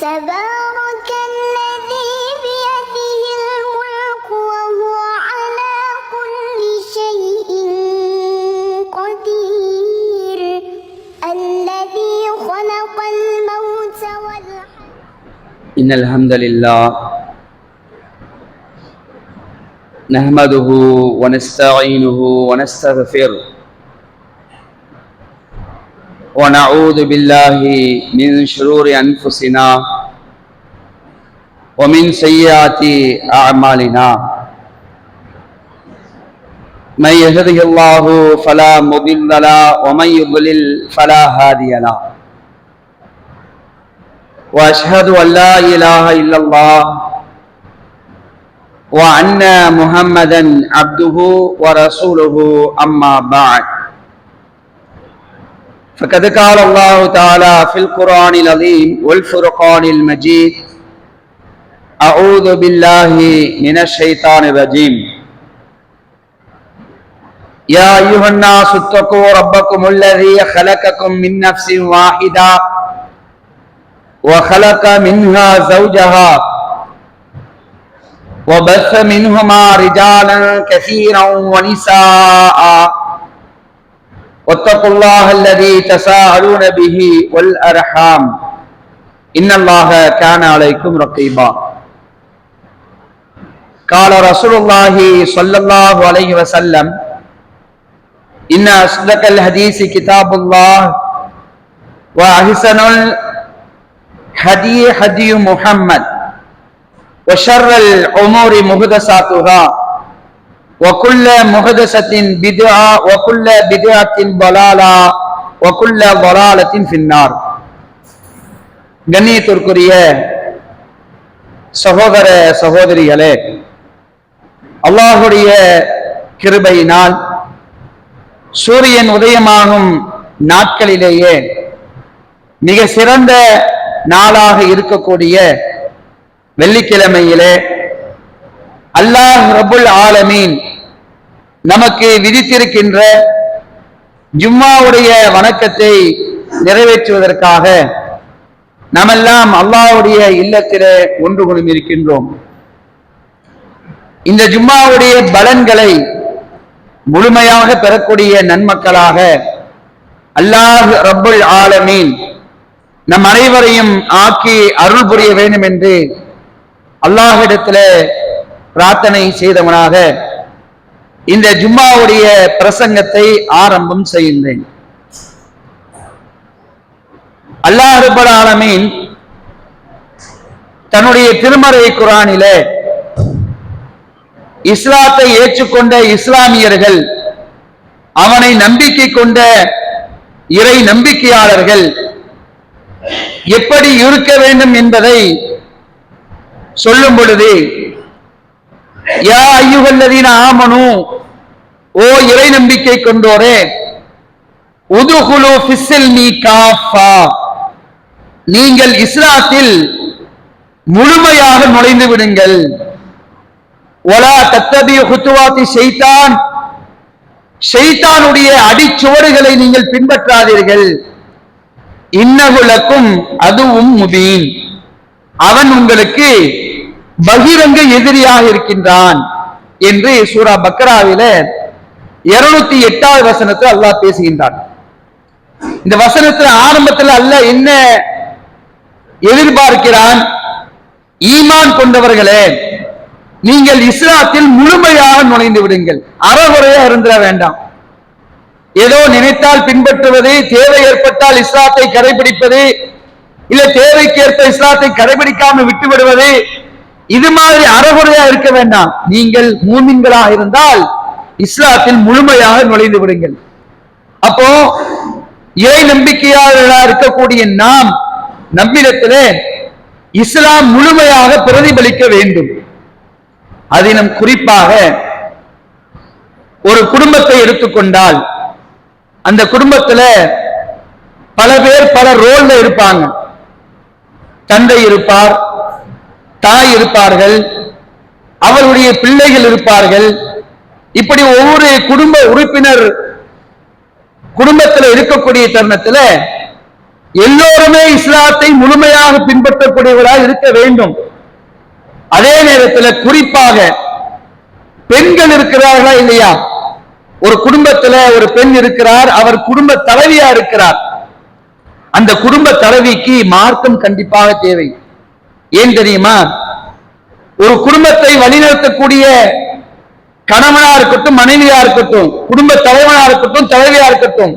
تبارك الذي بيده الملك وهو على كل شيء قدير الذي خلق الموت والحياة. إن الحمد لله نحمده ونستعينه ونستغفره ونعوذ بالله من شرور أنفسنا ومن سيئات أعمالنا من يهده الله فلا مضل له ومن يضلل فلا هادي له وأشهد أن لا إله إلا الله وأن محمدا عبده ورسوله أما بعد فقد قال الله تعالى في القرآن العظيم والفرقان المجيد أعوذ بالله من الشيطان الرجيم يا أيها الناس اتقوا ربكم الذي خلقكم من نفس واحدة وخلق منها زوجها وبث منهما رجالا كثيرا ونساء واتقوا الله الذي تساءلون به والأرحام إن الله كان عليكم رقيبا قال رسول الله صلى الله عليه وسلم إن أصدق الحديث كتاب الله وأحسن الهدي هدي محمد وشر الأمور محدثاتها وكل محدثة بدعة وكل بدعة ضلالة وكل ضلالة في النار. கண்ணியத்திற்குரிய சகோதர சகோதரிகளே, அல்லாஹுடைய கிருபையினால் சூரியன் உதயமாகும் நாட்களிலேயே மிக சிறந்த நாளாக இருக்கக்கூடிய வெள்ளிக்கிழமையிலே அல்லாஹ் ரப்புல் ஆலமீன் நமக்கு விதித்திருக்கின்ற ஜும்மாவுடைய வணக்கத்தை நிறைவேற்றுவதற்காக நாமெல்லாம் அல்லாஹ்வுடைய இல்லத்திலே ஒன்று கூடி இருக்கின்றோம். இந்த ஜும்மாவுடைய பலன்களை முழுமையாக பெறக்கூடிய நன்மக்களாக அல்லாஹ் ரப்புல் ஆலமீன் நம் அனைவரையும் ஆக்கி அருள் புரிய வேண்டும் என்று அல்லாஹ்விடத்திலே பிரார்த்தனை செய்தவனாக இந்த ஜும்மாவுடைய பிரசங்கத்தை ஆரம்பம் செய்கின்றேன். அல்லாஹ் ரப்பல் ஆலமீன் தன்னுடைய திருமறை குர்ஆனிலே இஸ்லாத்தை ஏற்றுக்கொண்ட இஸ்லாமியர்கள், அவனை நம்பிக்கை கொண்ட இறை நம்பிக்கையாளர்கள் எப்படி இருக்க வேண்டும் என்பதை சொல்லும் பொழுது, யா அய்யுஹல்லதீன ஆமனு, ஓ இறை நம்பிக்கை கொண்டோரே, உதுகுலு ஃபிஸ்ஸில்மி காஃபா, நீங்கள் இஸ்லாத்தில் முழுமையாக நுழைந்து விடுங்கள். வலா தத்தபியு குத்துவாத்தி ஷைத்தான், ஷைத்தானுடைய அடிச்சுவடுகளை நீங்கள் பின்பற்றாதீர்கள். இன்னஹு லக்கும் அதுவும் முபீன், அவன் உங்களுக்கு பகிரங்க எதிரியாக இருக்கின்றான் என்று சூரா பக்ராவில 208வது வசனத்தில் அல்லாஹ் பேசுகின்றான். இந்த வசனத்துல ஆரம்பத்தில் அல்லாஹ் என்ன எதிர்பார்க்கிறான்? ஈமான் கொண்டவர்களே, நீங்கள் இஸ்லாத்தில் முழுமையாக நுழைந்து விடுங்கள், அறகுறையா இருந்திட வேண்டாம். ஏதோ நினைத்தால் பின்பற்றுவது, தேவை ஏற்பட்டால் இஸ்லாத்தை கடைபிடிப்பது, இல்ல தேவைக்கேற்ப இஸ்லாத்தை கடைபிடிக்காமல் விட்டு விடுவது, இது மாதிரி அறகுறையா இருக்க வேண்டாம். நீங்கள் மூமின்களாக இருந்தால் இஸ்லாத்தில் முழுமையாக நுழைந்து விடுங்கள். அப்போ இறை நம்பிக்கையாளர்களாக இருக்கக்கூடிய நாம் நம்மிடத்திலே இஸ்லாம் முழுமையாக பிரதிபலிக்க வேண்டும். அதிலும் குறிப்பாக ஒரு குடும்பத்தை எடுத்துக்கொண்டால், அந்த குடும்பத்துல பல பேர் பல ரோல்ல இருப்பாங்க. தந்தை இருப்பார், தாய் இருப்பார்கள், அவருடைய பிள்ளைகள் இருப்பார்கள். இப்படி ஒவ்வொரு குடும்ப உறுப்பினர் குடும்பத்தில் இருக்கக்கூடிய தருணத்துல எல்லோருமே இஸ்லாத்தை முழுமையாக பின்பற்றக்கூடியவராக இருக்க வேண்டும். அதே நேரத்தில் குறிப்பாக பெண்கள் இருக்கிறார்களா இல்லையா? ஒரு குடும்பத்துல ஒரு பெண் இருக்கிறார், அவர் குடும்ப தலைவியா இருக்கிறார். அந்த குடும்ப தலைவிக்கு மார்க்கம் கண்டிப்பாக தேவை. ஏன் தெரியுமா? ஒரு குடும்பத்தை வழிநடத்தக்கூடிய கணவனா இருக்கட்டும், மனைவியா இருக்கட்டும், குடும்ப தலைவனா இருக்கட்டும், தலைவியா இருக்கட்டும்,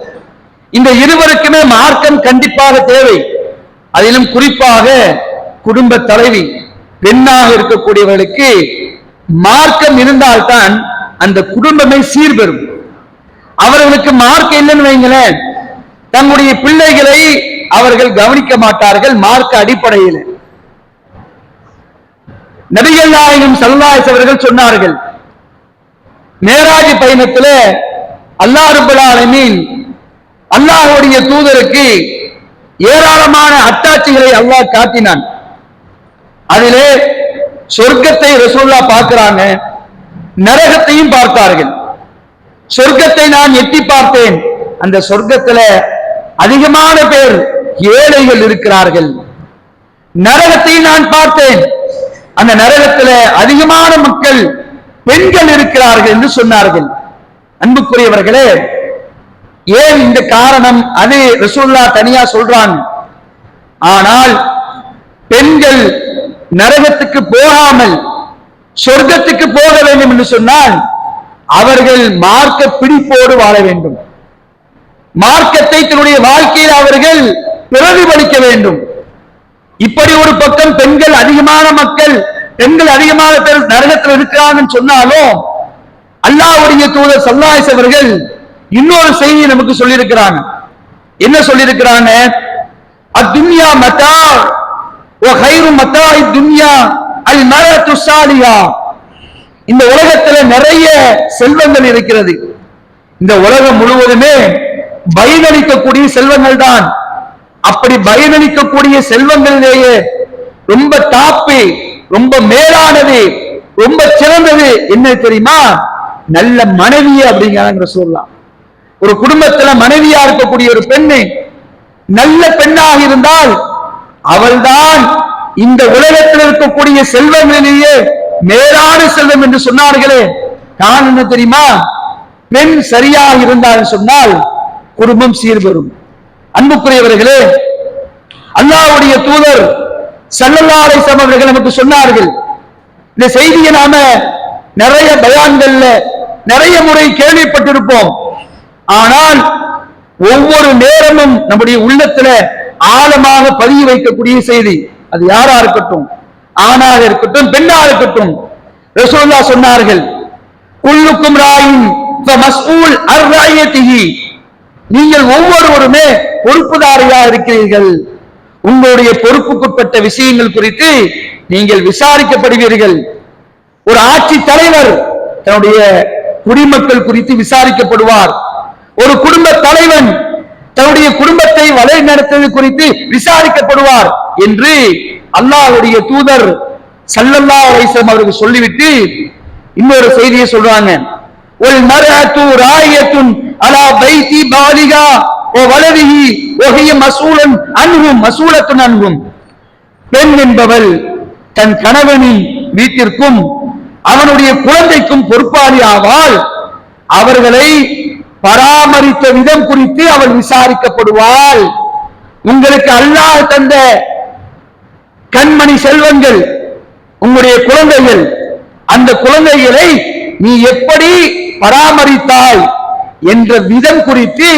இந்த இருவருக்குமே மார்க்கம் கண்டிப்பாக தேவை. அதிலும் குறிப்பாக குடும்ப தலைவி பெண்ணாக இருக்கக்கூடியவர்களுக்கு மார்க்கம் இருந்தால்தான் அந்த குடும்பமே சீர்பெறும். அவர்களுக்கு மார்க்கம் இல்லைன்னு வைங்களேன், தங்களுடைய பிள்ளைகளை அவர்கள் கவனிக்க மாட்டார்கள். மார்க்க அடிப்படையில் நபிகள் நாயகம் ஸல்லல்லாஹு அலைஹி அவர்கள் சொன்னார்கள், மேராஜ் பயணத்தில் அல்லாஹ் ரப்பல் ஆலமீன் அல்லாஹ்வுடைய தூதருக்கு ஏராளமான அத்தாட்சிகளை அல்லாஹ் காட்டினான். அதிலே சொர்க்கத்தை ரசூலுல்லாஹ் பார்க்கிறாங்க, நரகத்தையும் பார்த்தார்கள். சொர்க்கத்தை நான் எட்டி பார்த்தேன், அந்த சொர்க்கத்துல அதிகமான பேர் ஏழைகள் இருக்கிறார்கள். நரகத்தை நான் பார்த்தேன், அந்த நரகத்துல அதிகமான மக்கள் பெண்கள் இருக்கிறார்கள் என்று சொன்னார்கள். அன்புக்குரியவர்களே, ஏன் இந்த காரணம்? அது ரசூலுல்லாஹ் தனியா சொல்றாங்க. ஆனால் பெண்கள் நரகத்துக்கு போகாமல் சொர்க்கத்துக்கு போக வேண்டும் என்று சொன்னால் அவர்கள் மார்க்க பிடிப்போடு வாழ வேண்டும். மார்க்கத்தை தன்னுடைய வாழ்க்கையில் அவர்கள் பிரதிபலிக்க வேண்டும். இப்படி ஒரு பக்கம் பெண்கள் அதிகமான மக்கள், பெண்கள் அதிகமான பேர் நரகத்தில் இருக்கிறாங்கன்னு சொன்னாலும் அல்லாஹ்வுடைய தூதர் ஸல்லல்லாஹு அலைஹி அவர்கள் இன்னொரு செய்தியை நமக்கு சொல்லியிருக்கிறாங்க. என்ன சொல்லியிருக்கிறாங்க? அத்துன்யா மதா வ கைரு மதாஇ துன்யா அல் மரத்து ஸாலிஹா. இந்த உலகத்துல நிறைய செல்வங்கள் இருக்கிறது. இந்த உலகம் முழுவதுமே பயனளிக்கக்கூடிய செல்வங்கள் தான். அப்படி பயனளிக்கக்கூடிய செல்வங்களிலேயே ரொம்ப டாப்பு, ரொம்ப மேலானது, ரொம்ப சிறந்தது என்ன தெரியுமா? நல்ல மனைவி அப்படிங்கிறாங்க ரசூலுல்லாஹ். ஒரு குடும்பத்துல மனைவியா இருக்கக்கூடிய ஒரு பெண்ணு நல்ல பெண்ணாக இருந்தால் அவள்தான் இந்த உலகத்தில் இருக்கக்கூடிய செல்வங்களிலேயே மேலான செல்வம் என்று சொன்னார்களே. நான் என்ன தெரியுமா? பெண் சரியாக இருந்தால் சொன்னால் குடும்பம் சீர்பெறும். அன்புக்குரியவர்களே, அல்லாஹ்வுடைய தூதர் ஸல்லல்லாஹு அலைஹி வஸல்லம் அவர்கள் நமக்கு சொன்னார்கள். இந்த செய்தியை நாம நிறைய பயான்கள்ல நிறைய முறை கேள்விப்பட்டிருப்போம். ஆனால் ஒவ்வொரு நேரமும் நம்முடைய உள்ளத்துல ஆழமாக பதிய வைக்கக்கூடிய செய்தி. அது யாரா இருக்கட்டும், ஆணாக இருக்கட்டும், பெண்ணாக இருக்கட்டும். ரசூலுல்லாஹ் சொன்னார்கள், குல்லுக்கும் ராயின் ஃபமஸ்ஊல் அன் ரஅய்யத்திஹி. நீங்கள் ஒவ்வொருவருமே பொறுப்புதாரியா இருக்கிறீர்கள். உங்களுடைய பொறுப்புக்குட்பட்ட விஷயங்கள் குறித்து நீங்கள் விசாரிக்கப்படுவீர்கள். ஒரு ஆட்சி தலைவர் தன்னுடைய குடிமக்கள் குறித்து விசாரிக்கப்படுவார். ஒரு குடும்ப தலைவன் தன்னுடைய குடும்பத்தை வழி நடத்துவது குறித்து விசாரிக்கப்படுவார் என்று அல்லாஹ்வுடைய தூதர் ஸல்லல்லாஹு அலைஹி வஸல்லம் அவர்கள் சொல்லிவிட்டு இன்னொரு செய்தியை சொல்றாங்க. ஒல் மர்அத்து ராயத்துன் அலா பைத்தி பாலிகா வ வலதிஹி வ ஹிய மஸ்ஊலன் அன்ஹும் மஸ்ஊலத்துன் அன்ஹும். பெண் என்பவள் தன் கணவனின் வீட்டிற்கும் அவனுடைய குழந்தைக்கும் பொறுப்பாளி ஆவாள். அவர்களை பராமரித்த விதம் குறித்து அவள் விசாரிக்கப்படுவாள். உங்களுக்கு அல்லாஹ் தந்த கண்மணி செல்வங்கள் உங்களுடைய குழந்தைகள், அந்த குழந்தைகளை நீ எப்படி பராமரித்தாய் என்ற விதம் குறித்து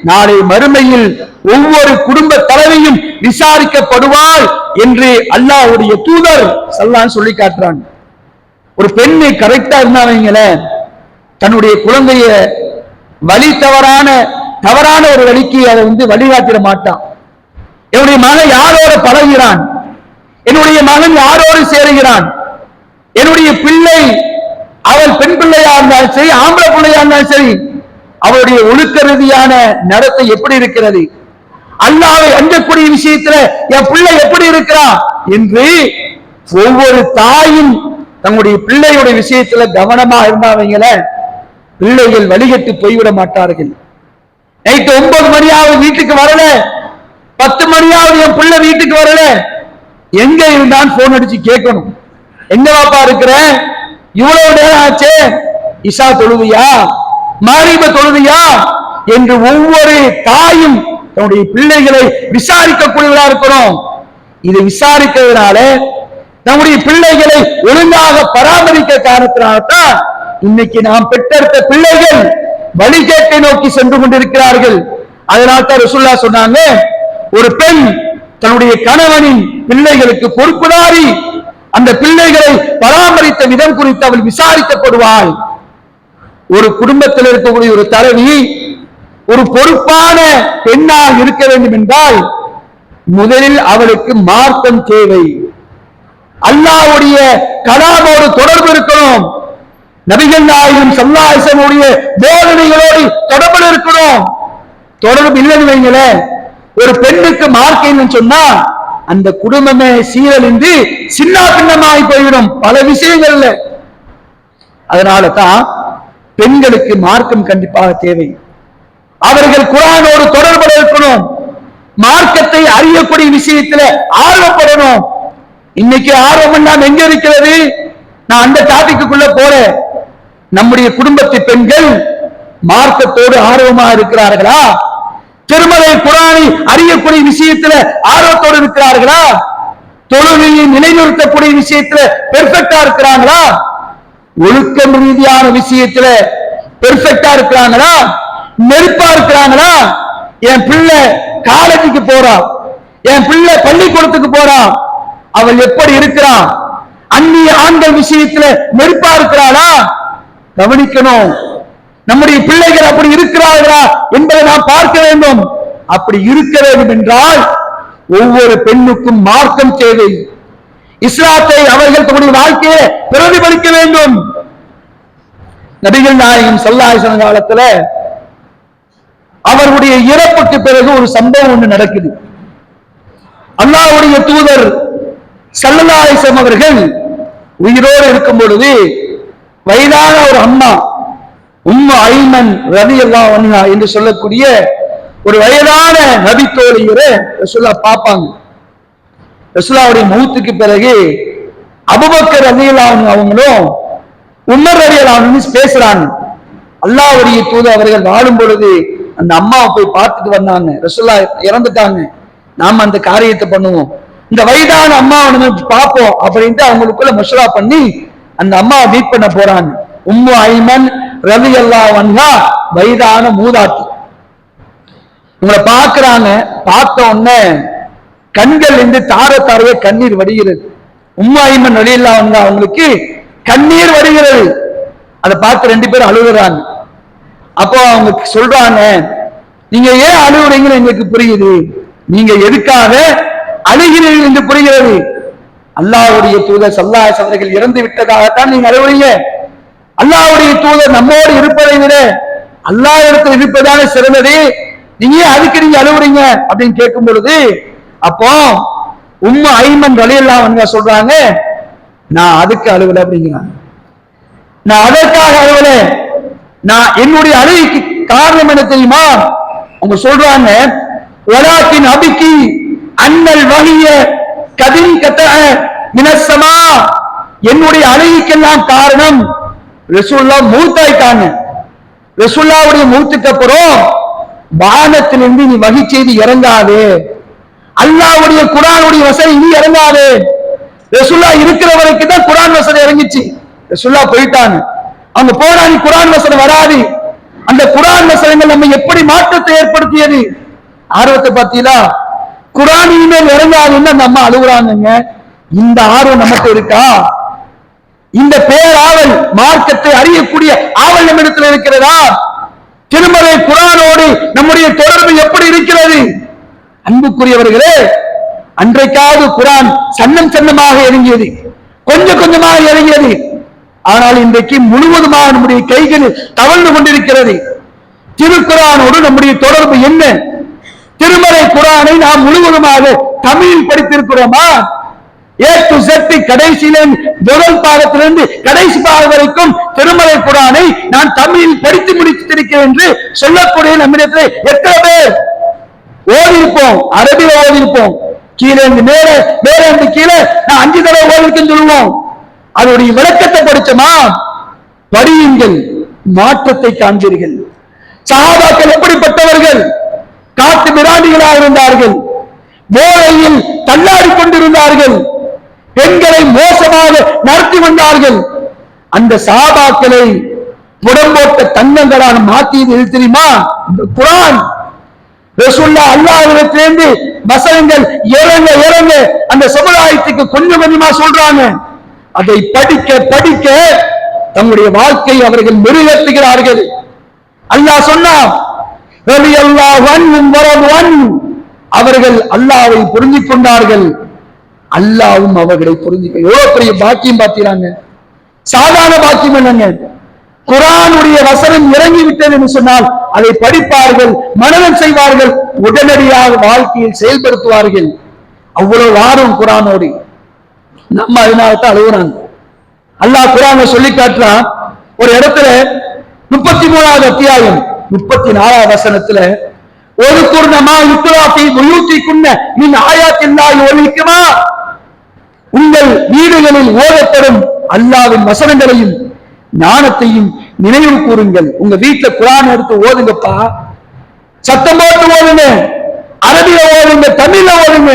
நாளை மறுமையில் ஒவ்வொரு குடும்ப தலைவியும் விசாரிக்கப்படுவாள் என்று அல்லாஹ்வுடைய தூதர் ஸல்லல்லாஹு சொல்லி காட்டுறாங்க. ஒரு பெண்ணு கரெக்டா இருந்தாங்களே, தன்னுடைய குழந்தைய வழி தவறான ஒரு வழிக்கு அதை வழிகாட்டிட மாட்டான். என்னுடைய மகன் யாரோடு பழகிறான், என்னுடைய மகன் யாரோடு சேருகிறான், என்னுடைய பிள்ளை அவள் பெண் பிள்ளையா இருந்தாலும் சரி, ஆம்பளை பிள்ளையா இருந்தாலும் சரி, அவளுடைய ஒழுக்க ரீதியான நடத்தை எப்படி இருக்கிறது, அல்லாஹ்வை அஞ்சக்கூடிய விஷயத்துல என் பிள்ளை எப்படி இருக்கிறான் என்று ஒவ்வொரு தாயும் தங்களுடைய பிள்ளையுடைய விஷயத்துல கவனமா இருந்தாவங்கள பிள்ளைகள் வழிகட்டு போய்விட மாட்டார்கள். நைட்டு 9 மணியாவது வீட்டுக்கு வரல, 10 மணியாவது என் பிள்ளை வீட்டுக்கு வரல, எங்க இருந்தான் போன் அடிச்சு கேட்கணும். எங்க வாப்பா இருக்கிற, இவ்வளவு நேரம் ஆச்சு, இஷா தொழுவியா, மகரிப தொழுவியா என்று ஒவ்வொரு தாயும் தன்னுடைய பிள்ளைகளை விசாரிக்கக்கூடியவரா இருக்கணும். இது விசாரிக்கிறதுனால நம்முடைய பிள்ளைகளை ஒழுங்காக பராமரிக்க காரணத்தினால்தான் இன்னைக்கு நாம் பெற்றெடுத்த பிள்ளைகள் வழிகேட்டை நோக்கி சென்று கொண்டிருக்கிறார்கள். அதனால்தான் ரசூலுல்லாஹ் சொன்னாங்க, ஒரு பெண் தன்னுடைய கணவனின் பிள்ளைகளுக்கு பொறுப்புதாரி, அந்த பிள்ளைகளை பராமரித்த விதம் குறித்து அவள் விசாரிக்கப்படுவாள். ஒரு குடும்பத்தில் இருக்கக்கூடிய ஒரு தலைவி ஒரு பொறுப்பான பெண்ணாக இருக்க வேண்டும் என்றால் முதலில் அவளுக்கு மார்க்கம் தேவை. அல்லாஹ்வுடைய கலாமோடு தொடர்பு இருக்கணும். நபிகள் நாயகம் ஸல்லல்லாஹு அலைஹி வஸல்லம் போதனைகளோடு தொடர்பு இருக்கணும். தொடர்பு இல்லைன்னு வைங்களேன், ஒரு பெண்ணுக்கு மார்க்கம் சொன்னா அந்த குடும்பமே சீரழிந்து சின்ன பின்னமாய் போய்விடும் பல விஷயங்கள்ல. அதனால தான் பெண்களுக்கு மார்க்கம் கண்டிப்பாக தேவை. அவர்கள் குர்ஆனோடு தொடர்பு இருக்கணும். மார்க்கத்தை அறியக்கூடிய விஷயத்துல ஆர்வப்படணும். இன்னைக்கு ஆர்வம் நாம் எங்க இருக்கிறது? நான் அந்த டாபிக்குள்ள போறேன். நம்முடைய குடும்பத்து பெண்கள் மார்க்கத்தோடு ஆர்வமா இருக்கிறார்களா? திருமலை குர்ஆனை அறியக்கூடிய விஷயத்துல ஆர்வத்தோடு இருக்கிறார்களா? தொழுகையை நிலைநிறுத்தக்கூடிய விஷயத்துல பெர்ஃபெக்டா இருக்கிறாங்களா? ஒழுக்கம் ரீதியான விஷயத்துல பெர்ஃபெக்டா இருக்கிறாங்களா? நெருப்பா இருக்கிறாங்களா? என் பிள்ளை காலேஜுக்கு போறா, என் பிள்ளை பள்ளிக்கூடத்துக்கு போறா, அவள் எப்படி இருக்கிறான்? அந்நிய ஆண்கள் விஷயத்துல நெருப்பா இருக்கிறாளா? கவனிக்கணும். நம்முடைய பிள்ளைகள் அப்படி இருக்கிறார்களா என்பதை நாம் பார்க்க வேண்டும். அப்படி இருக்க வேண்டும் என்றால் ஒவ்வொரு பெண்ணுக்கும் மார்க்கம் தேவை. இஸ்லாத்தை அவர்கள் தன்னுடைய வாழ்க்கையை பிரதிபலிக்க வேண்டும். நபிகள் நாயகம் ஸல்லல்லாஹு அலைஹி வஸல்லம் காலத்துல அவருடைய இறப்புக்கு பிறகு ஒரு சம்பவம் ஒன்று நடக்குது. அல்லாஹ்வுடைய தூதர் ஸல்லல்லாஹு அலைஹி வஸல்லம் அவர்கள் உயிரோடு இருக்கும் பொழுது வயதான ஒரு அம்மா உம்மு ஐமன் ரலியல்லாஹு அன்ஹா என்று சொல்லக்கூடிய ஒரு வயதான நபி தோழியரை ரசூலுல்லாஹ் பார்ப்பாங்க. ரசூலுல்லாஹ்வுடைய மௌத்துக்கு பிறகு அபூபக்கர் ரலியல்லாஹு அன்ஹு அவங்களும் உமர் ரலியல்லாஹு அன்ஹு பேசுறாங்க. அல்லாஹ்வுடைய தூதர் அவர்கள் வாழும் பொழுது அந்த அம்மாவை போய் பார்த்துட்டு வந்தாங்க. ரசூலுல்லாஹ் இறந்துட்டாங்க, நாம அந்த காரியத்தை பண்ணுவோம், இந்த வயதான அம்மாவை நம்ம பார்ப்போம் அப்படின்ட்டு அவங்களுக்குள்ள மஷ்வரா பண்ணி அந்த அம்மாவை மீட் பண்ண போறாங்க. உம்மு ஐமன் ரலியல்லாஹு அன்ஹா வயதான மூதாட்டி. உங்களை பார்க்கிறாங்க. பார்த்த உடனே கண்கள் இருந்து தார தாரைய கண்ணீர் வடிகிறது. உம்மு ஐமன் ரலியல்லாஹு அன்ஹா அவங்களுக்கு கண்ணீர் வருகிறது. அதை பார்த்து 2 பேரும் அழுகுறாங்க. அப்போ அவங்க சொல்றாங்க, நீங்க ஏன் அழுகுறீங்கன்னு எங்களுக்கு புரியுது, நீங்க எதுக்காக அழுகிறீர்கள் என்று புரிகிறது. அல்லாஹ்வுடைய தூதர் ஸல்லல்லாஹு அலைஹி வஸல்லம் அவர்கள் இறந்து விட்டதாகத்தான் நீங்க அழுகுறீங்க. அல்லாஹ்வுடைய தூதர் நம்மோடு இருப்பதை விட அல்லாஹ் இடத்தில் இருப்பதான சிறந்தது, நீங்க அதுக்கு நீங்க அழுகுறீங்க அப்படின்னு கேட்கும் பொழுது அப்போ உம்மு ஐமன் ரலியல்லாஹு அன்ஹா சொல்றாங்க, நான் அதுக்கு அழுகல அப்படிங்கிறாங்க. நான் அதற்காக அழுகல, நான் என்னுடைய அழுகைக்கு காரணம் என்ன தெரியுமா? அவங்க சொல்றாங்க, வலாக்கின் அபிக்கி அன்னல் வஹிய கதின் கதஅ மினஸ்ஸமா, என்னுடைய அழுகைக்கெல்லாம் காரணம் ரசூலுல்லாஹ் மௌத்தாயிட்டாங்க. ரசூலுல்லாஹ்வுடைய மௌத்துக்கு அப்புறம் வானத்திலிருந்து நீ வஹி செய்தி இறங்காதே, அல்லாஹ்வுடைய குர்ஆனுடைய வசனம் இனி இறங்காதே. ரசூலுல்லாஹ் இருக்கிற வரைக்கும் தான் குர்ஆன் வசனம் இறங்கிச்சு. ரசூலுல்லாஹ் போயிட்டாங்க, அவங்க போனா நீ குர்ஆன் வசனம் வராது. அந்த குர்ஆன் வசனங்கள் நம்ம எப்படி மாற்றத்தை ஏற்படுத்தியது? ஆர்வத்தை பார்த்தீங்களா? குர்ஆன் இனிமேல் இறங்காதுன்னு அந்த அம்மா அழுகுறாங்க. இந்த ஆர்வம் நமக்கு இருக்கா? இந்த பேராவல் மார்க்கத்தை அறியக்கூடிய ஆவல் நம்மிடத்தில் இருக்கிறதா? திருமலை குர்ஆனோடு நம்முடைய தொடர்பு எப்படி இருக்கிறது? அன்புக்குரியவர்களே, அன்றைக்காவது குர்ஆன் சன்னம் சன்னமாக இறங்கியது, கொஞ்சம் கொஞ்சமாக இறங்கியது. ஆனால் இன்றைக்கு முழுவதுமாக நம்முடைய கைகளில் தவழ்ந்து கொண்டிருக்கிறது. திருக்குர்ஆனோடு நம்முடைய தொடர்பு என்ன? திருமலை குர்ஆனை நாம் முழுவதுமாக தமிழில் படித்திருக்கிறோமா? A to Z கடைசியிலிருந்து முதல் பாகத்திலிருந்து கடைசி பாகம் வரைக்கும் திருமலை குர்ஆனை நான் தமிழில் படித்து முடித்திருக்கிறேன் என்று சொல்லக்கூடிய நம்மிடத்தில் எத்தனை பேர்? ஓதிருப்போம், அரபில ஓதிருப்போம், கீழே இருந்து மேல மேல இருந்து கீழே நான் 5 தடவை ஓதிருக்குன்னு சொல்லுவோம். அதோடைய விளக்கத்தை படிச்சோமா? படியுங்கள், மாற்றத்தை காண்பீர்கள். சஹாபாக்கள் எப்படிப்பட்டவர்கள்? காட்டு மிராண்டிகளாக இருந்தார்கள், போதையில் தள்ளாடி கொண்டிருந்தார்கள், பெண்களை மோசமாக நடத்தி வந்தார்கள். அந்த சஹாபாக்களை புடம்போட்ட தங்கங்களால் மாற்றியது எது தெரியுமா? இந்த குர்ஆன். ரசூலுல்லாஹ் அல்லாஹ்விடத்திலிருந்து வசனங்கள் இறங்க இறங்க அந்த சமுதாயத்துக்கு கொஞ்சம் கொஞ்சமா சொல்றாங்க. அதை படிக்க படிக்க தம்முடைய வாழ்க்கையை அவர்கள் மெருகேற்றுகிறார்கள். அல்லாஹ் சொன்னான், ரலியல்லாஹு அன்ஹும் வரது அன்ஹு, அவர்கள் அல்லாஹ்வை புரிந்து கொண்டார்கள், அல்லாஹ்வும் அவர்களை புரிஞ்சுக்க. எவ்வளவு பெரிய பாக்கியம் பார்த்தீராங்க. சாதாரண பாக்கியம் என்னங்க? குர்ஆனுடைய வசனம் இறங்கி விட்டது என்று சொன்னால் அதை படிப்பார்கள், மனனம் செய்வார்கள், உடனடியாக வாழ்க்கையில் செயல்படுத்துவார்கள். அவ்வளவு ஆர்வம் குர்ஆனோடு. நம்ம அதனால்தான் அழுகுறாங்க. அல்லாஹ் குர்ஆனை சொல்லி காட்டுறான். ஒரு இடத்துல 33வது அத்தியாயம் 34வது வசனத்துல, ஒரு குர்ணமா யுத்ராஃபி புயூத்திகுன்ன மின் ஆயாத்தில்லாஹி வல் ஹிக்மா, உங்கள் வீடுகளில் ஓதப்படும் அல்லாஹ்வின் வசனங்களையும் ஞானத்தையும் நினைவு கூறுங்கள். உங்க வீட்டுல குர்ஆன் எடுத்து ஓதுங்கப்பா, சத்தம் போட்டு ஓதுங்க, அரபில ஓதுங்க, தமிழ்ல ஓதுங்க.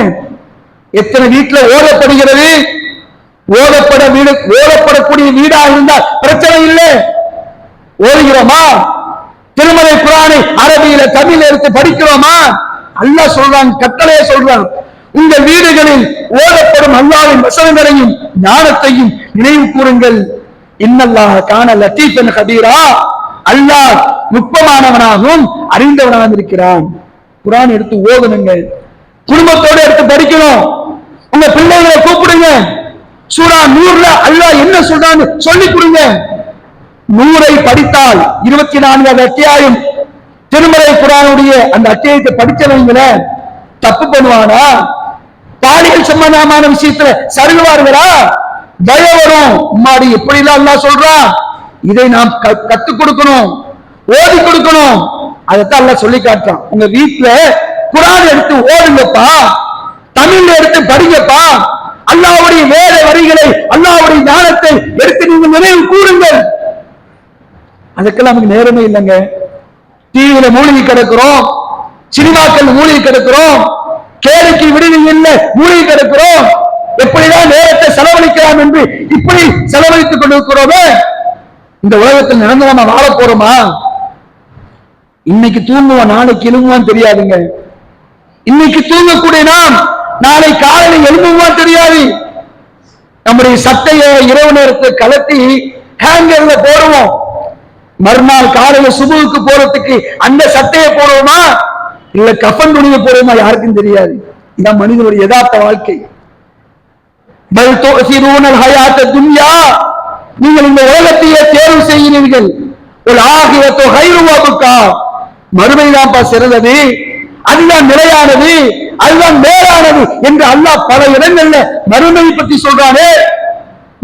எத்தனை வீட்டுல ஓதப்படுகிறது? ஓதப்படக்கூடிய வீடா இருந்தால் பிரச்சனை இல்லை, ஓதுகிறோமா? திருமலை குர்ஆனை அரபியில தமிழ் எடுத்து படிக்கிறோமா? அல்லாஹ் சொல்றான், கட்டளையை சொல்றான், உங்கள் வீடுகளில் ஓதப்படும் அல்லாஹ்வின் வசனங்களையும் ஞானத்தையும் நினைவு கூறுங்கள். இன்னல்லாஹ கான லத்தீஃபன் கபீரா, அல்லாஹ் நுட்பமானவனாகவும் அறிந்தவனாக இருக்கிறான். குர்ஆன் எடுத்து ஓதுனுங்க, குடும்பத்தோடு எடுத்து படிக்கணும். உங்க பிள்ளைகளை கூப்பிடுங்க. சூரா நூர்ல அல்லாஹ் என்ன சொல்றான்னு சொல்லி கொடுங்க. நூரை படித்தால் 24வது அத்தியாயம் திருமலை குர்ஆனுடைய அந்த அத்தியாயத்தை படிச்சவங்கள தப்பு பண்ணுவானா? பாலியல் சம்பந்தமான விஷயத்துல சருகுவார்களா? பயம் வரும். மாடி எப்படி அல்லாஹ் சொல்றான், இதை நாம் கத்துக் கொடுக்கணும், ஓதி கொடுக்கணும். அதைத்தான் அல்லாஹ் சொல்லி காட்டுறான். உங்க வீட்டுல குர்ஆன் எடுத்து ஓதுங்கப்பா, தமிழ்ல எடுத்து படிங்கப்பா, அல்லாஹ்வுடைய வேத வரிகளை, அல்லாஹ்வுடைய ஞானத்தை எடுத்து நீங்க நினைவு கூறுங்கள். அதுக்கெல்லாம் நமக்கு நேரமே இல்லைங்க. டிவியில மூழ்கி கிடக்கிறோம், சினிமாக்கள் மூழ்கி கிடக்கிறோம், கேளிக்கை விடுதியில் மூழ்கி கிடக்கிறோம். எப்படிதான் நேரத்தை செலவழிக்கலாம் என்று இப்படி செலவழித்துக் கொண்டிருக்கிறோமே. இந்த உலகத்தில் நிரந்தரமா வாழ போறோமா? இன்னைக்கு தூங்குவோம், நாளைக்கு எழும்புவான் தெரியாதுங்க. இன்னைக்கு தூங்கக்கூடிய நாம் நாளை காலையில் எழும்புவான் தெரியாது. நம்முடைய சட்டையை இரவு நேரத்தை கலட்டி ஹேங்கர்ல போடுவோம், மறுநாள் காலையில சுபுவுக்கு போறதுக்கு அந்த சட்டையை போடுவோமா இல்ல கஃபன் துணியை போடுவோமா யாருக்கும் தெரியாது. இதான் மனிதனுடைய யதார்த்த வாழ்க்கை. நீங்கள் இந்த உலகத்தையே தேர்வு செய்கிறீர்கள், ஒரு ஆகிரத்தோ ஹைருவாபுக்கா, மறுமைதான்ப்பா சிறந்தது, அதுதான் நிலையானது, அதுதான் மேலானது என்று அல்லாஹ் பல இடங்கள்ல மறுமையை பற்றி சொல்றானே.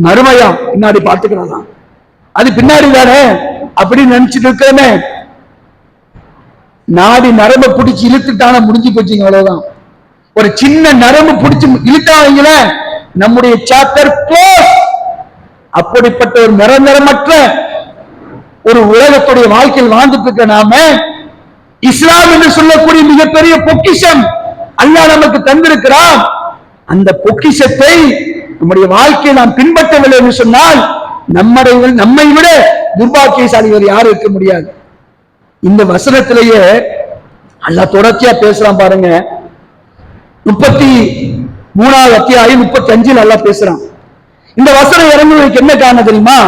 மறுமையா பின்னாடி பார்த்துக்கலாம், அது பின்னாடி தானே அப்படின்னு நினைச்சிட்டு இருக்கேனே. நாடி நரம்பு பிடிச்சி இழுத்துட்டான முடிஞ்சு போச்சுங்க, அவ்வளவுதான். ஒரு சின்ன நரம்பு பிடிச்சு இழுத்தாங்கள நம்முடைய சாப்டர் க்ளோஸ். அப்படிப்பட்ட ஒரு நிரந்தரமற்ற ஒரு உலகத்துடைய வாழ்க்கையில் வாழ்ந்துட்டு இருக்க நாம இஸ்லாம் என்று சொல்லக்கூடிய மிகப்பெரிய பொக்கிஷம் அல்லாஹ் நமக்கு தந்திருக்கிறான். அந்த பொக்கிஷத்தை நம்முடைய வாழ்க்கையை நாம் பின்பற்றவில்லை என்று சொன்னால் நம்மை விட துர்பாக்கியசாலிகள் யாரும் இருக்க முடியாது. இந்த வசனத்திலேயே அல்லாஹ் தொடர்ச்சியா பேசுறான் பாருங்க. 33வது அத்தியாயம் 35 அல்லாஹ் பேசுறான். இந்த வசனம் இறங்குவதற்கு என்ன காரணம் தெரியுமா?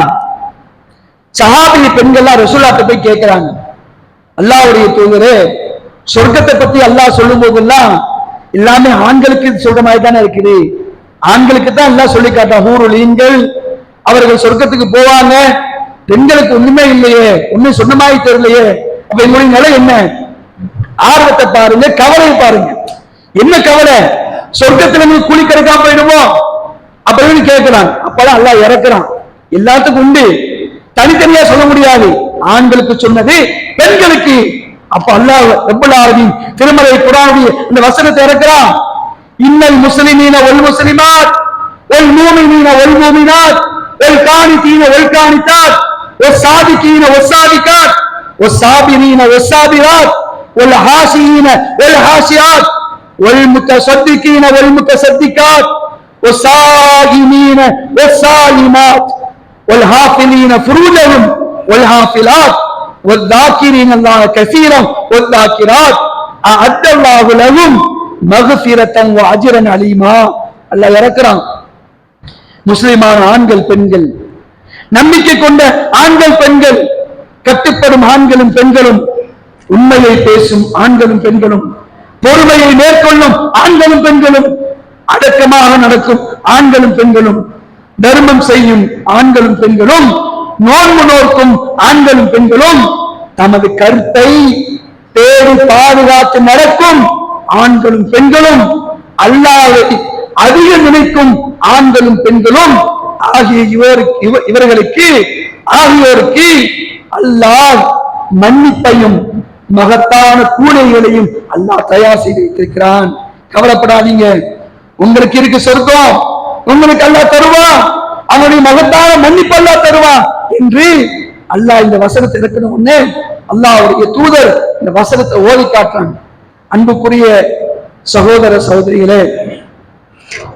சஹாபிய பெண்கள்லாம் ரசூலுல்லாஹ்ட்ட போய் கேட்கிறாங்க, அல்லாஹ்வுடைய தூதரே, சொர்க்கத்தை பத்தி அல்லாஹ் சொல்லும் போதெல்லாம் எல்லாமே ஆண்களுக்கு சொல்ற மாதிரி தானே இருக்குது, ஆண்களுக்கு தான் எல்லாம் சொல்லி காட்டான், ஹூருல் ஈன்கள் அவர்கள் சொர்க்கத்துக்கு போவாங்க, பெண்களுக்கு ஒண்ணுமே இல்லையே, ஒண்ணும் சொன்ன மாதிரி தெரியலையே, அப்ப என்னுடைய நிலை என்ன? ஆர்வத்தை பாருங்க, கவலையை பாருங்க. என்ன கவலை? சொர்க்கத்துல நீ கூலி கிடைக்காம போயிடுமோ அப்படின்னு கேட்கிறான். அப்பதான் அல்லாஹ் இறக்குறான். எல்லாத்துக்கும் உண்டு, தனித்தனியா சொல்ல முடியாது. ஆண்களுக்கு சொன்னது பெண்களுக்கு அப்ப அல்லாஹ் ரப்பல் ஆலமீன் திருமலை குர்ஆனுடைய இந்த வசனத்தை இறக்குறான். இன்னல் முஸ்லிமீன வல் முஸ்லிமாத் வல் மூமினீன வல் மூமினாத் வல் கானிதீன வல் கானிதாத் வஸ் சாதிகீன வஸ் சாதிகாத் வஸ் சாபிரீன வஸ் சாபிராத் வல் ஹாஷியீன வல் ஹாஷியாத் வல் முத்தஸத்திகீன வல் முத்தஸத்திகாத் வஸ் சாயிமீன வஸ் சாயிமாத் வல் ஹாஃபிலீன ஃபுரூஜஹும் வல் ஹாஃபிலாத் والذاكرين الله كثيرا والذاكرات أعد الله لهم مغفرة وأجرا عليما. அல்லாஹ் இறக்குறான். முஸ்லிமான ஆண்கள் பெண்கள், நம்பிக்கை கொண்ட ஆண்கள் பெண்கள், கட்டுப்படும் ஆண்களும் பெண்களும், உண்மையை பேசும் ஆண்களும் பெண்களும், பொறுமையை மேற்கொள்ளும் ஆண்களும் பெண்களும், அடக்கமாக நடக்கும் ஆண்களும் பெண்களும், தர்மம் செய்யும் ஆண்களும் பெண்களும், நோன்பு நோக்கும் ஆண்களும் பெண்களும், தமது கருத்தை பேரு பாதுகாத்து நடக்கும் ஆண்களும் பெண்களும், அல்லாஹ்வை அதிக நினைக்கும் ஆண்களும் பெண்களும் ஆகிய இவர்களுக்கு ஆகியோருக்கு அல்லாஹ் மன்னிப்பையும் மகத்தான கூடைகளையும் அல்லாஹ் தயார் செய்து வைத்திருக்கிறான். கவலைப்படாதீங்க, உங்களுக்கு இருக்கு சொர்க்கம், உங்களுக்கு அல்லாஹ் தருவான், அவனுடைய மகத்தான மன்னிப்பு அல்லாஹ் தருவான் என்று அல்லாஹ் இந்த வசனத்தை இறக்கணும். உடனே அல்லாஹ்வுடைய தூதர் இந்த வசனத்தை ஓதி காட்டுறாங்க. அன்புக்குரிய சகோதர சகோதரிகளே,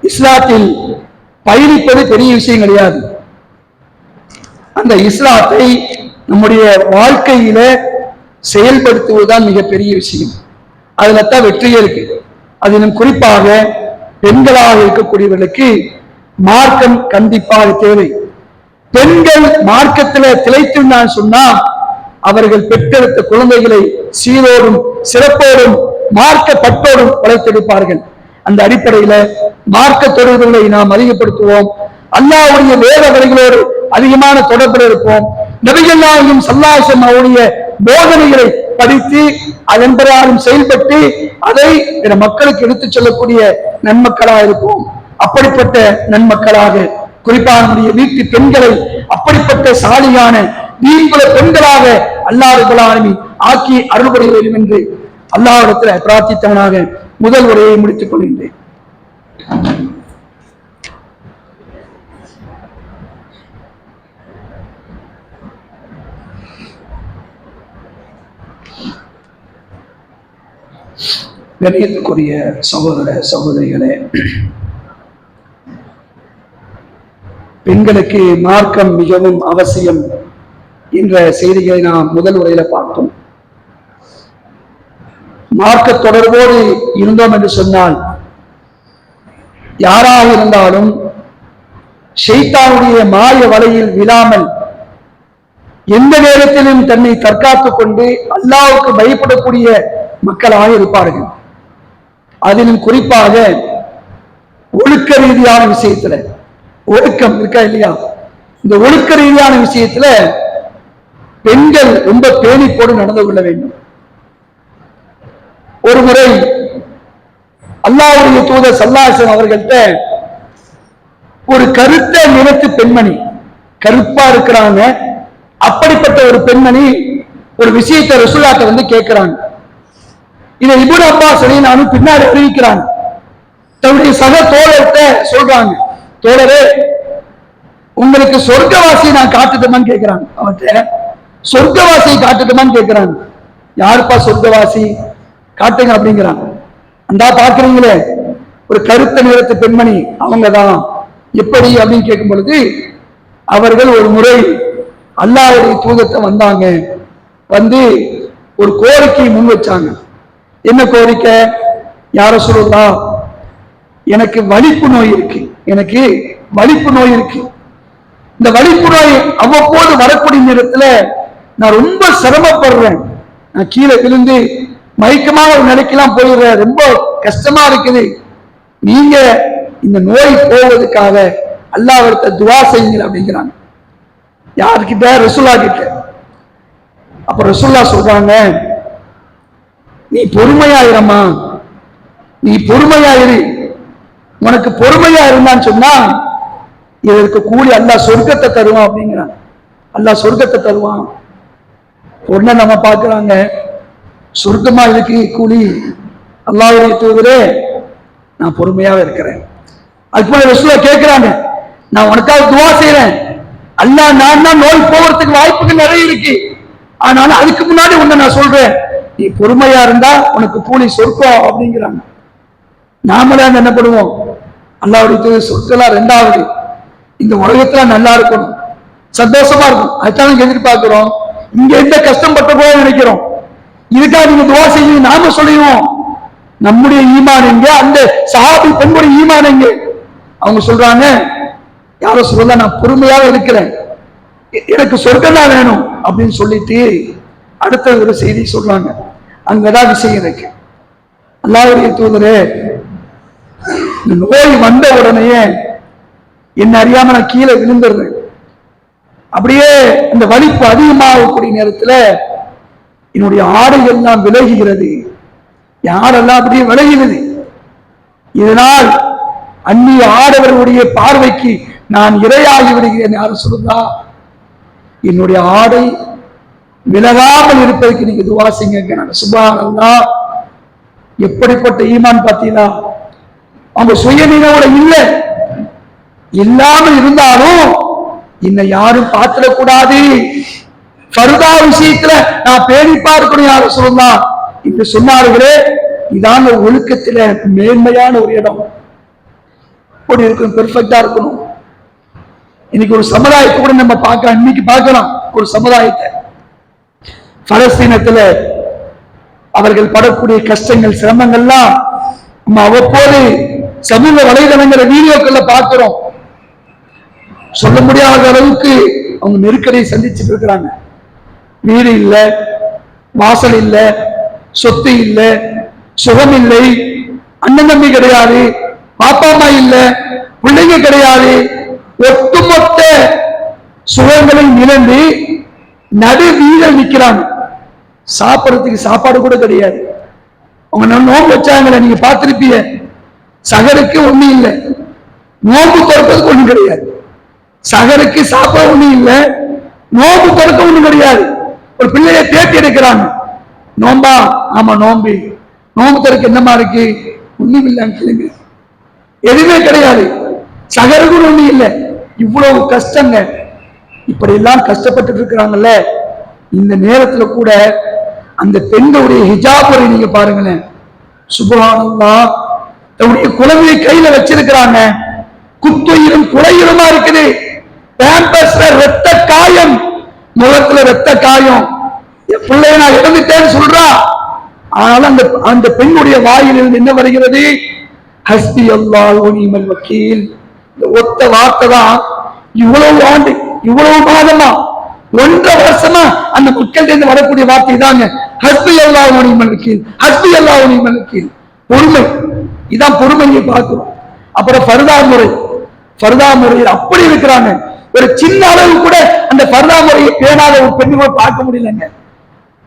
இஸ்லாத்தில் பயணிப்பது பெரிய விஷயம் கிடையாது. அந்த இஸ்லாத்தை நம்முடைய வாழ்க்கையில செயல்படுத்துவதுதான் மிகப்பெரிய விஷயம். அதுல தான் வெற்றியே இருக்கு. அதிலும் குறிப்பாக பெண்களாக இருக்கக்கூடியவர்களுக்கு மார்க்கம் கண்டிப்பாக தேவை. பெண்கள் மார்க்கத்துல திளைத்துள்ளான்னு சொன்னா அவர்கள் பெற்றெடுத்த குழந்தைகளை சீரோடும் சிறப்போடும் மார்க்க பட்டோடும் வளர்த்தெடுப்பார்கள். அந்த அடிப்படையில மார்க்க தொடர்புகளை நாம் அதிகப்படுத்துவோம். அல்லாஹ்வுடைய வேத வழிகளோடு அதிகமான தொடர்பில் இருப்போம். நபிகள் நாயகம் ஸல்லல்லாஹு அலைஹி வஸல்லம் அவருடைய போதனைகளை படித்து அதன் பிரகாரம் செயல்பட்டு அதை பிற மக்களுக்கு எடுத்துச் செல்லக்கூடிய நன்மக்களாக இருப்போம். அப்படிப்பட்ட நன்மக்களாக குறிப்பாக நம்முடைய வீட்டு பெண்களை அப்படிப்பட்ட சாலியான வீண்குல பெண்களாக அல்லாஹ் ரப்பல் ஆலமீன் ஆக்கி அருள் புரிய வேண்டும் என்று அல்லாஹ்விடத்தில் பிரார்த்தித்தவனாக முதல் உரையை முடித்துக் கொள்கின்றேன். கண்ணியத்துக்குரிய சகோதர சகோதரிகளே, பெண்களுக்கு மார்க்கம் மிகவும் அவசியம் என்ற செய்திகளை நாம் முதல் உரையில பார்த்தோம். மார்க்க தொடர்போடு இருந்தோம் என்று சொன்னால் யாராக இருந்தாலும் ஷைத்தானுடைய மாய வலையில் விழாமல் எந்த நேரத்திலும் தன்னை தற்காத்துக் கொண்டு அல்லாஹ்வுக்கு பயப்படக்கூடிய மக்களாக இருப்பார்கள். அதிலும் குறிப்பாக ஒழுக்க ரீதியான விஷயத்துல, ஒழுக்கம் இருக்கா இல்லையா, இந்த ஒழுக்க ரீதியான விஷயத்துல பெண்கள் ரொம்ப பேணிப்போடு நடந்து கொள்ள வேண்டும். ஒரு முறை அல்லாஹ்வுடைய தூதர் ஸல்லல்லாஹு அலைஹி வஸல்லம் அவர்கள்ட்ட ஒரு கருத்த நிறத்து பெண்மணி, கருப்பா இருக்கிறாங்க, அப்படிப்பட்ட ஒரு பெண்மணி ஒரு விஷயத்தை ரசூலுல்லாஹ்ட்ட வந்து கேட்கிறாங்க. இதை இப்னு அப்பாஸ் நானும் பின்னாடி அறிவிக்கிறாங்க. தன்னுடைய சக தோழர்கிட்ட சொல்றாங்க, தோழரே உங்களுக்கு சொர்க்கவாசியை நான் காட்டுட்டுமான்னு கேட்கிறாங்க. அவர்கிட்ட சொர்க்கவாசியை காட்டுட்டுமான்னு கேட்கிறாங்க. யாருப்பா சொர்க்கவாசி, காட்டுங்க அப்படிங்கிறாங்க. அந்த பாக்குறீங்களே ஒரு கருத்த நிறத்து பெண்மணி, அவங்கதான். எப்படி அப்படின்னு கேட்கும் பொழுது அவர்கள் ஒரு முறை அல்லாஹ்வுடைய தூதத்தை வந்தாங்க, வந்து ஒரு கோரிக்கையை முன் வச்சாங்க. என்ன கோரிக்கை? யா ரசூலுல்லாஹ், எனக்கு வலிப்பு நோய் இருக்கு, எனக்கு வலிப்பு நோய் இருக்கு. இந்த வலிப்பு நோய் அவ்வப்போது வரக்கூடிய நேரத்துல நான் ரொம்ப சிரமப்படுறேன், நான் கீழே விழுந்து மயக்கமாக ஒரு நிலைக்கெல்லாம் போயிடுறேன், ரொம்ப கஷ்டமா இருக்குது. நீங்க இந்த நோய் போவதற்காக அல்லாஹ்விடத்தை துஆ செய்யுங்க அப்படிங்கிறாங்க. யார்கிட்ட? ரசூலுல்லாஹ் கிட்ட. அப்ப ரசூலுல்லாஹ் சொல்றாங்க, நீ பொறுமையாயிரமா, நீ பொறுமையாயிரு. உனக்கு பொறுமையா இருந்தான்னு சொன்னா இதற்கு கூலி அல்லாஹ் சொர்க்கத்தை தருவான் அப்படிங்கிறான். அல்லாஹ் சொர்க்கத்தை தருவான். உடனே நம்ம பார்க்கறாங்க, சொர்க்கமா இதுக்கு கூலி? அல்லாஹ்வுடைய தூதரே, நான் பொறுமையாக இருக்கிறேன். அதுக்கு ரசூலுல்லாஹ் கேட்கிறாங்க, நான் உனக்காக துவா செய்யறேன், அல்லாஹ் நான் தான் நோய் போகிறதுக்கு வாய்ப்புகள் நிறைய இருக்கு, ஆனால அதுக்கு முன்னாடி உன்னை நான் சொல்றேன், நீ பொறுமையா இருந்தா உனக்கு கூலி சொர்க்கம் அப்படிங்கிறாங்க. நாமளே என்ன பண்ணுவோம்? அல்லாஹ்வுடைய தூதர் சொர்க்கலாம் ரெண்டாவது, இந்த உலகத்துல நல்லா இருக்கணும், சந்தோஷமா இருக்கும், அதுதான் எதிர்பார்க்கிறோம். இங்க எந்த கஷ்டம் பட்ட போல நினைக்கிறோம். இதுக்காக நீங்க துவா செய்ய நாம சொல்லுவோம். நம்முடைய ஈமான் எங்க? அந்த சஹாபி பெண்ணுடைய ஈமான் எங்க? அவங்க சொல்றாங்க, யாரோ சொல்லலாம், நான் பொறுமையாக இருக்கிறேன், எனக்கு சொர்க்கம் தான் வேணும் அப்படின்னு சொல்லிட்டு அடுத்த ஒரு செய்தி சொல்றாங்க. அங்கதான் விஷயம் இருக்கு. அல்லாஹ்வுடைய தூதரே, நோய் வந்த உடனே என்ன அறியாம நான் கீழே விழுந்துடுறேன். அப்படியே இந்த வலிப்பு அதிகமாகக்கூடிய நேரத்துல என்னுடைய ஆடைகள் எல்லாம் விலகுகிறது, யாரெல்லாம் அப்படியே விலகிறது. இதனால் அந்நிய ஆடவர்களுடைய பார்வைக்கு நான் இரையாகி விடுகிறேன். யாரும் சொல்லுதா? என்னுடைய ஆடை விலகாமல் இருப்பதற்கு நீங்க துவா செய்யுங்க. சுப்ஹானல்லாஹ், எப்படிப்பட்ட ஈமான் பார்த்தீங்களா? அவங்க சுயநினைவோட இல்லை, இல்லாமல் இருந்தாலும் என்னை யாரும் பார்த்திடக்கூடாது, ஃபர்தா விஷயத்துல நான் பேணிப்பா இருக்கணும் யாரும் சொல்லலாம் என்று சொன்னார்களே. இதான ஒழுக்கத்துல மேன்மையான ஒரு இடம். அப்படி இருக்கணும், பெர்ஃபெக்டா இருக்கணும். இன்னைக்கு ஒரு சமுதாயத்தை கூட நம்ம பார்க்கலாம், இன்னைக்கு பார்க்கலாம் ஒரு சமுதாயத்தை. பலஸ்தீனத்துல அவர்கள் படக்கூடிய கஷ்டங்கள், சிரமங்கள்லாம் நம்ம அவ்வப்போது சமூக வலைதளங்கள வீடியோக்கள்ல பார்க்கிறோம். சொல்ல முடியாத அளவுக்கு அவங்க நெருக்கடியை சந்திச்சுட்டு இருக்கிறாங்க. வீடு இல்லை, வாசல் இல்லை, சொத்து இல்லை, சுகம் இல்லை, அண்ணன் தம்பி கிடையாது, பாப்பா அம்மா இல்லை, பிள்ளைங்க கிடையாது, ஒட்டுமொத்த சுகங்களை இழந்து நடு வீதியில் நிற்கிறாங்க. சாப்பிடறதுக்கு சாப்பாடு கூட கிடையாது. அவங்க நோம்பு வச்சாங்களே, நீங்க பார்த்திருப்பீங்க, சகருக்கு ஒண்ணு இல்லை, நோம்பு திறப்பதுக்கு ஒண்ணு கிடையாது. சகருக்கு சாப்பிட ஒண்ணு இல்லை, நோம்பு திறக்க ஒண்ணு கிடையாது. ஒரு பிள்ளைய தேட்டி எடுக்கிறாங்க, நோம்பா? ஆமா நோம்பு. நோம்பு திறக்க என்னமா இருக்கு? ஒண்ணும் இல்லைன்னு எதுவுமே கிடையாது. சகருக்கு ஒண்ணு இல்லை. இவ்வளவு கஷ்டங்க. இப்படி எல்லாம் கஷ்டப்பட்டு இருக்கிறாங்கல்ல, இந்த நேரத்துல கூட அந்த பெண்களுடைய ஹிஜாபை நீங்க பாருங்களேன். சுப்ஹானல்லாஹ், தன்னுடைய குழந்தையை கையில வச்சிருக்கிறாங்க. குத்துயிரும் குலையுமா இருக்குது. பேம்பஸ்ல ரத்த காயம், முகத்துல ரத்த காயம். என் பிள்ளைய நான் இழந்துட்டேன்னு சொல்றா. ஆனாலும் அந்த அந்த பெண்ணுடைய வாயிலிருந்து என்ன வருகிறது? ஹஸ்பி அல்லாஹ் வ நிஅமல் வக்கீல். இந்த ஒத்த வார்த்தை தான் இவ்வளவு ஆண்டு, இவ்வளவு மாதமா, 1.5 வருஷமா அந்த மக்கள் இருந்து வரக்கூடிய வார்த்தை தாங்க. ஹஸ்பி அல்லாஹ் வ நிஅமல் வக்கீல், ஹஸ்பி அல்லாஹ் வ நிஅமல் வக்கீல். பொறுமை, இதான் பொறுமையை பார்க்கிறோம். அப்புறம் ஃபர்தா முறை, ஃபர்தா முறையில் அப்படி இருக்கிறாங்க. ஒரு சின்ன அளவு கூட அந்த ஃபர்தா முறையை பேணாத ஒரு பெண்ணை பார்க்க முடியலங்க.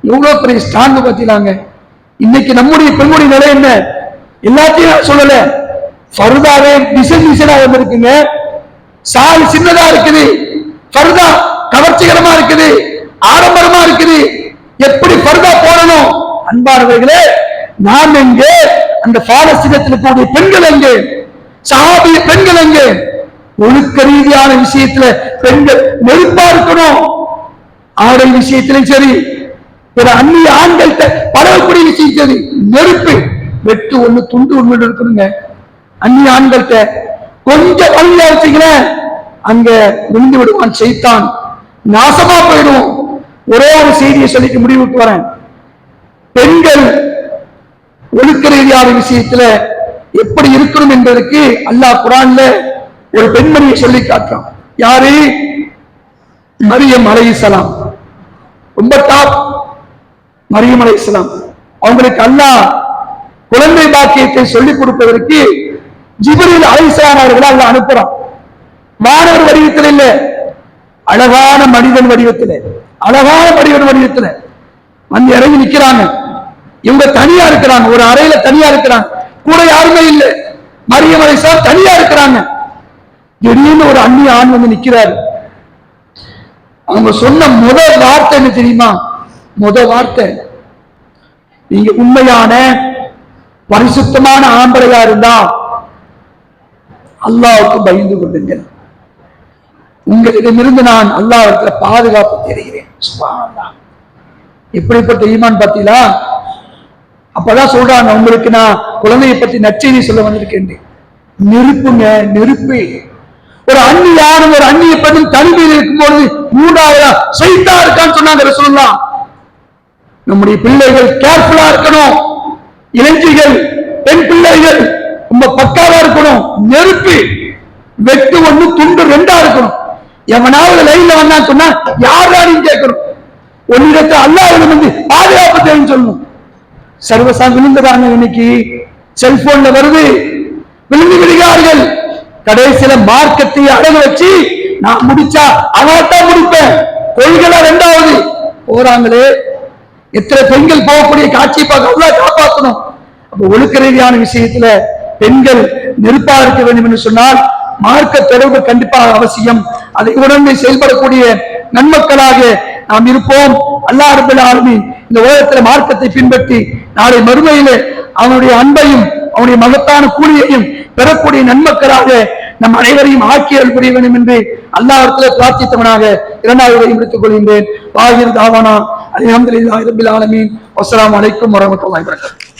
எவ்வளவு பெரிய ஸ்டாண்ட் பார்த்தீங்களாங்க. இன்னைக்கு நம்முடைய பெண்ணுடைய நிலை என்ன? எல்லாத்தையும் சொல்லல, ஃபர்தாவே டிசைன் டிசைனா வந்திருக்குங்க. சால் சின்னதா இருக்குது, ஃபர்தா கவர்ச்சிகரமா இருக்குது, ஆடம்பரமா இருக்குது. எப்படி ஃபர்தா போடணும்? அன்பானவர்களே, நாம் எங்கே? அந்த பாலஸ்தீனத்தில் கூடிய பெண்கள் எங்கே? சஹாபிய பெண்கள் எங்கே? ஒழுக்க ரீதியான விஷயத்துல பெண்கள் நெருப்பா இருக்கணும். ஆடை விஷயத்திலும் சரி, பிற அந்நிய ஆண்கள்கிட்ட பழகக்கூடிய விஷயம் சரி, நெருப்பு வெட்டு ஒண்ணு துண்டு ஒண்ணு இருக்கணுங்க. அந்நிய ஆண்கள்கிட்ட கொஞ்சம் வழியா வச்சுக்கிறேன், அங்க விழுந்து விடுவான் சைத்தான், நாசமா போயிடும். ஒரே ஒரு செய்தியை சொல்லிட்டு முடிவுக்கு வரேன். பெண்கள் ஒழுக்க ரீதியான விஷயத்துல எப்படி இருக்கணும் என்பதற்கு அல்லாஹ் குர்ஆன்ல ஒரு பெண்மணியை சொல்லி காட்டுறான். யாரு? மரியம் அலைஹிஸ்ஸலாம். ரொம்ப டாப் மரியம் அலைஹிஸ்ஸலாம். அவங்களுக்கு அல்லாஹ் குழந்தை பாக்கியத்தை சொல்லிக் கொடுப்பதற்கு ஜிப்ரீல் அலைஹிஸ்ஸலாம் அவர்களை அல்லாஹ் அனுப்புறான். மாணவர் வடிவத்தில் இல்ல, அழகான மனிதன் வடிவத்தில், அழகான மனிதன் வடிவத்தில் வந்து இறங்கி நிக்கிறாங்க. இவங்க தனியா இருக்கிறாங்க, ஒரு அறையில தனியா இருக்கிறாங்க, கூட யாருமே இல்லை. மரியம் அலைஹிஸ்ஸலாம் தனியா இருக்கிறாங்க. திடீர்னு ஒரு அந்நிய ஆண் வந்து நிக்கிறாரு. அவங்க சொன்ன முதல் வார்த்தை என்ன தெரியுமா? முதல் வார்த்தை, நீங்க உண்மையான பரிசுத்தமான ஆம்பளையா இருந்தா அல்லாஹ்வுக்கு பயந்து கொள்ளுங்கள். உங்களிடமிருந்து நான் அல்லாஹ்விடத்துல பாதுகாப்பு தேடுகிறேன். சுப்ஹானல்லாஹ். எப்படிப்பட்ட ஈமான் பார்த்தீங்களா? அப்பதான் சொல்றாங்க, உங்களுக்கு நான் குழந்தையை பற்றி நற்செய்தி சொல்ல வந்திருக்கேன். நெருப்புங்க, நெருப்பு. ஒரு அந்நியாரும் ஒரு அந்நிய பெண்ணும் தனிமையில் இருக்கும்போது மூன்றாவதா சைத்தா இருக்கான்னு சொன்னாங்க ரசூலுல்லாஹ். நம்முடைய பிள்ளைகள் கேர்ஃபுல்லா இருக்கணும். இளைஞர்கள், பெண் பிள்ளைகள் ரொம்ப பக்காவா இருக்கணும். நெருப்பு வெட்டு ஒண்ணு துண்டு ரெண்டா இருக்கணும். எவனாவது லைன்ல வந்தான்னு சொன்னா யாராலையும் கேட்கணும். ஒன்னிடத்தை அல்லாஹ்விடம் வந்து பாதுகாப்பு தேவைன்னு சொல்லணும். சர்வசாம் விழுந்துறாங்க. இன்னைக்கு செல்போன்ல வருது, விழுந்து விடுகிறார்கள். கடைசியில மார்க்கத்தை அடகு வச்சு நான் முடிச்சா அவன்தான் முடிப்பேன், கொள்கைல ரெண்டாவது போறாங்களே. எத்தனை பெண்கள் போகக்கூடிய காட்சியை பார்க்க அல்லாஹ் காப்பாற்றணும். அப்ப ஒழுக்க ரீதியான விஷயத்துல பெண்கள் நெருப்பா இருக்க வேண்டும் என்று சொன்னால் மார்க்க தொடர்பு கண்டிப்பாக அவசியம். அதை உடனே செயல்படக்கூடிய நன்மக்களாக நாம் இருப்போம். அல்லாஹ் ரப்பல் ஆலமீன் இந்த உலகத்தில் மார்க்கத்தை பின்பற்றி நாளை மறுமையிலே அவனுடைய அன்பையும் அவனுடைய மகத்தான கூலியையும் பெறக்கூடிய நன்மக்களாக நம் அனைவரையும் ஆக்கியல் புரிய வேண்டும் என்று அல்லாஹ்விடத்தில் பிரார்த்தித்தவனாக இரண்டாவது முடித்துக் கொள்கின்றேன். வாஹிர் தாவானா அல்ஹம்துலில்லாஹி ரப்பில் ஆலமீன். அஸ்ஸலாமு அலைக்கும் வரஹ்மத்துல்லாஹி வபரகாத்துஹு.